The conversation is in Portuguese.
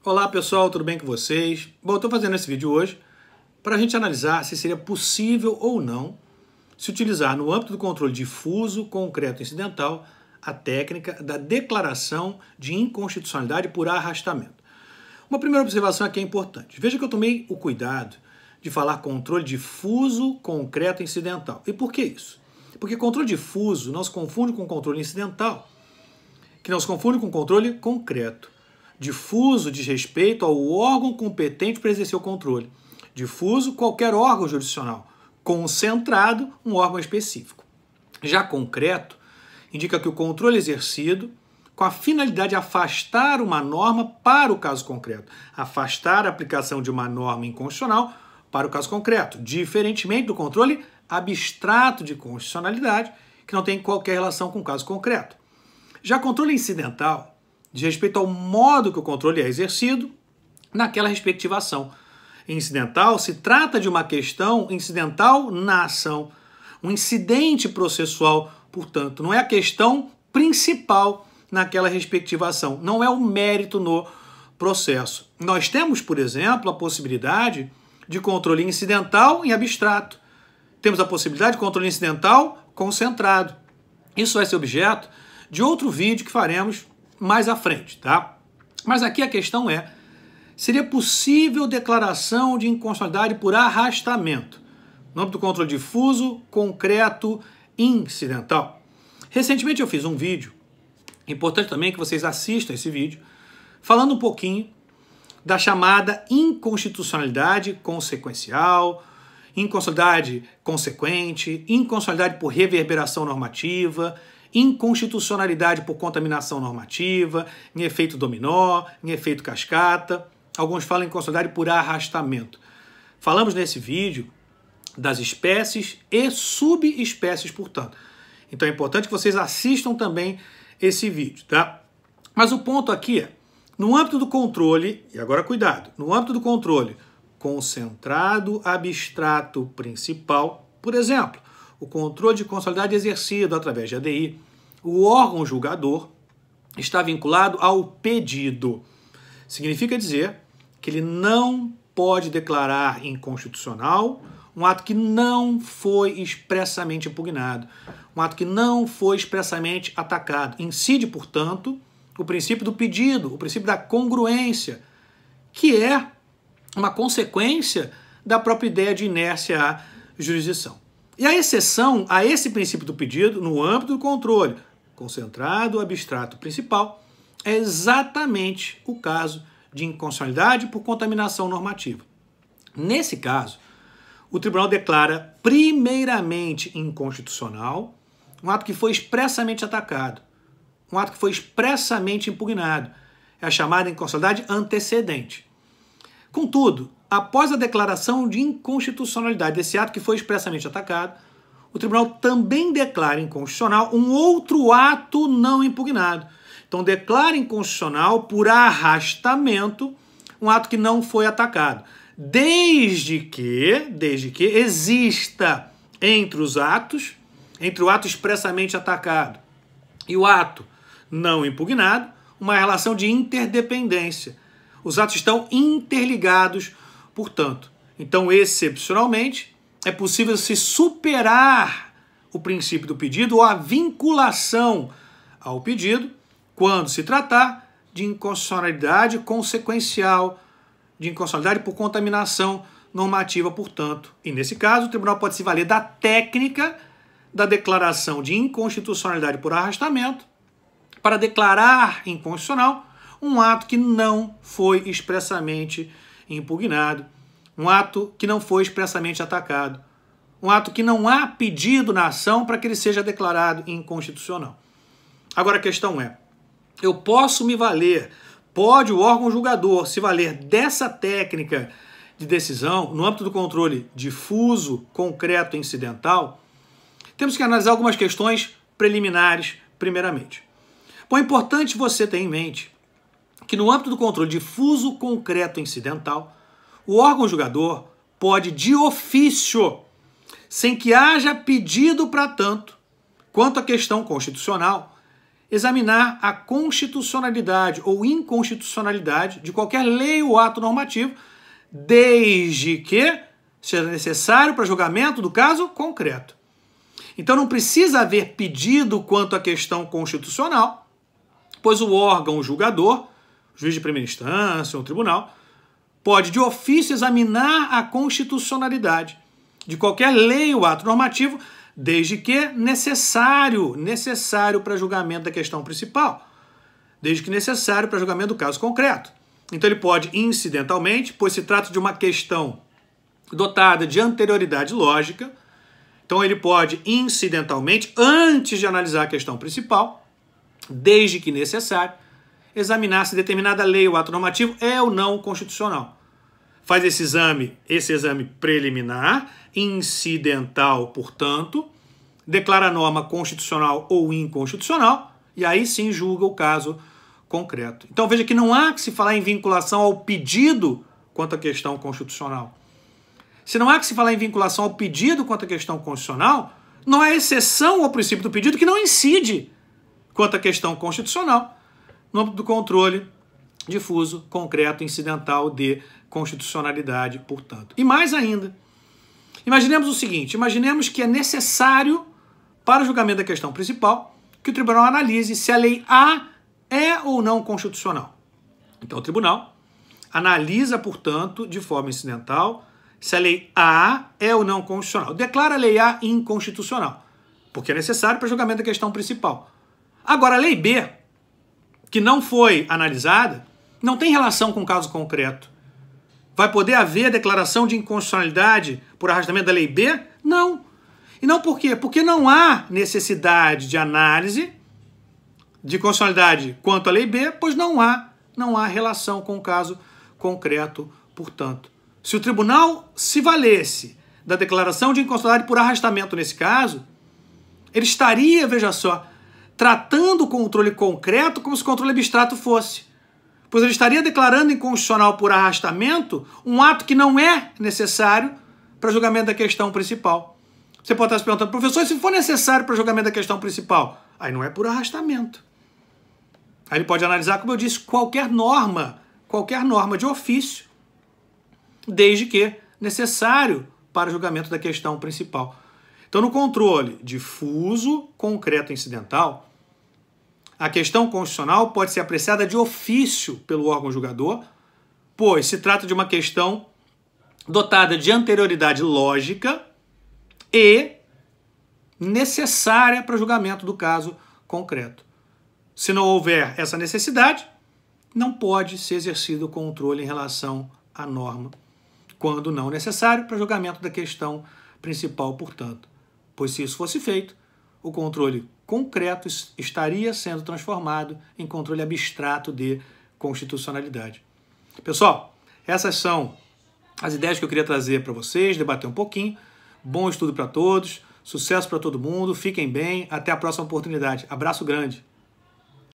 Olá pessoal, tudo bem com vocês? Bom, eu estou fazendo esse vídeo hoje para a gente analisar se seria possível ou não se utilizar no âmbito do controle difuso, concreto e incidental a técnica da declaração de inconstitucionalidade por arrastamento. Uma primeira observação aqui é importante. Veja que eu tomei o cuidado de falar controle difuso, concreto e incidental. E por que isso? Porque controle difuso não se confunde com controle incidental, que não se confunde com controle concreto. Difuso diz respeito ao órgão competente para exercer o controle. Difuso, qualquer órgão jurisdicional. Concentrado, um órgão específico. Já concreto, indica que o controle é exercido com a finalidade de afastar uma norma para o caso concreto. Afastar a aplicação de uma norma inconstitucional para o caso concreto, diferentemente do controle abstrato de constitucionalidade, que não tem qualquer relação com o caso concreto. Já controle incidental diz respeito ao modo que o controle é exercido naquela respectiva ação. Incidental se trata de uma questão incidental na ação, um incidente processual, portanto, não é a questão principal naquela respectiva ação, não é o mérito no processo. Nós temos, por exemplo, a possibilidade de controle incidental em abstrato. Temos a possibilidade de controle incidental concentrado. Isso vai ser objeto de outro vídeo que faremos mais à frente, tá? Mas aqui a questão é, seria possível declaração de inconstitucionalidade por arrastamento, no âmbito do controle difuso, concreto, incidental? Recentemente eu fiz um vídeo, importante também que vocês assistam esse vídeo, falando um pouquinho da chamada inconstitucionalidade consequencial, inconstitucionalidade consequente, inconstitucionalidade por reverberação normativa, inconstitucionalidade por contaminação normativa, em efeito dominó, em efeito cascata. Alguns falam em inconstitucionalidade por arrastamento. Falamos nesse vídeo das espécies e subespécies, portanto. Então é importante que vocês assistam também esse vídeo, tá? Mas o ponto aqui é, no âmbito do controle, e agora cuidado, no âmbito do controle concentrado, abstrato, principal, por exemplo, o controle de constitucionalidade exercido através de ADI, o órgão julgador está vinculado ao pedido. Significa dizer que ele não pode declarar inconstitucional um ato que não foi expressamente impugnado, um ato que não foi expressamente atacado. Incide, portanto, o princípio do pedido, o princípio da congruência, que é uma consequência da própria ideia de inércia à jurisdição. E a exceção a esse princípio do pedido, no âmbito do controle concentrado, abstrato, principal, é exatamente o caso de inconstitucionalidade por contaminação normativa. Nesse caso, o tribunal declara primeiramente inconstitucional um ato que foi expressamente atacado, um ato que foi expressamente impugnado. É a chamada inconstitucionalidade antecedente. Contudo, após a declaração de inconstitucionalidade desse ato que foi expressamente atacado, o tribunal também declara inconstitucional um outro ato não impugnado. Então, declara inconstitucional por arrastamento um ato que não foi atacado, desde que exista entre os atos, entre o ato expressamente atacado e o ato não impugnado, uma relação de interdependência. Os atos estão interligados, portanto. Então, excepcionalmente, é possível se superar o princípio do pedido ou a vinculação ao pedido quando se tratar de inconstitucionalidade consequencial, de inconstitucionalidade por contaminação normativa, portanto. E, nesse caso, o tribunal pode se valer da técnica da declaração de inconstitucionalidade por arrastamento para declarar inconstitucional um ato que não foi expressamente impugnado, um ato que não foi expressamente atacado, um ato que não há pedido na ação para que ele seja declarado inconstitucional. Agora a questão é, eu posso me valer, pode o órgão julgador se valer dessa técnica de decisão no âmbito do controle difuso, concreto e incidental? Temos que analisar algumas questões preliminares primeiramente. Bom, é importante você ter em mente que no âmbito do controle difuso, concreto e incidental, o órgão julgador pode, de ofício, sem que haja pedido para tanto, quanto à questão constitucional, examinar a constitucionalidade ou inconstitucionalidade de qualquer lei ou ato normativo, desde que seja necessário para julgamento do caso concreto. Então não precisa haver pedido quanto à questão constitucional, pois o órgão julgador, juiz de primeira instância ou tribunal, pode de ofício examinar a constitucionalidade de qualquer lei ou ato normativo, desde que necessário para julgamento da questão principal, desde que necessário para julgamento do caso concreto. Então ele pode incidentalmente, pois se trata de uma questão dotada de anterioridade lógica, então ele pode incidentalmente, antes de analisar a questão principal, desde que necessário, examinar se determinada lei ou ato normativo é ou não constitucional. Faz esse exame preliminar, incidental, portanto, declara a norma constitucional ou inconstitucional, e aí sim julga o caso concreto. Então veja que não há que se falar em vinculação ao pedido quanto à questão constitucional. Se não há que se falar em vinculação ao pedido quanto à questão constitucional, não há exceção ao princípio do pedido que não incide quanto à questão constitucional no âmbito do controle difuso, concreto, incidental de constitucionalidade, portanto. E mais ainda, imaginemos o seguinte, imaginemos que é necessário para o julgamento da questão principal que o tribunal analise se a lei A é ou não constitucional. Então o tribunal analisa, portanto, de forma incidental, se a lei A é ou não constitucional. Declara a lei A inconstitucional, porque é necessário para o julgamento da questão principal. Agora, a lei B, que não foi analisada, não tem relação com o caso concreto. Vai poder haver declaração de inconstitucionalidade por arrastamento da lei B? Não. E não por quê? Porque não há necessidade de análise de constitucionalidade quanto à lei B, pois não há relação com o caso concreto, portanto. Se o tribunal se valesse da declaração de inconstitucionalidade por arrastamento nesse caso, ele estaria, veja só, tratando o controle concreto como se o controle abstrato fosse. Pois ele estaria declarando inconstitucional por arrastamento um ato que não é necessário para julgamento da questão principal. Você pode estar se perguntando, professor, se for necessário para julgamento da questão principal, aí não é por arrastamento. Aí ele pode analisar, como eu disse, qualquer norma de ofício, desde que necessário para julgamento da questão principal. Então, no controle difuso, concreto e incidental, a questão constitucional pode ser apreciada de ofício pelo órgão julgador, pois se trata de uma questão dotada de anterioridade lógica e necessária para o julgamento do caso concreto. Se não houver essa necessidade, não pode ser exercido o controle em relação à norma, quando não necessário para o julgamento da questão principal, portanto. Pois se isso fosse feito, o controle concreto estaria sendo transformado em controle abstrato de constitucionalidade. Pessoal, essas são as ideias que eu queria trazer para vocês, debater um pouquinho. Bom estudo para todos, sucesso para todo mundo, fiquem bem, até a próxima oportunidade. Abraço grande!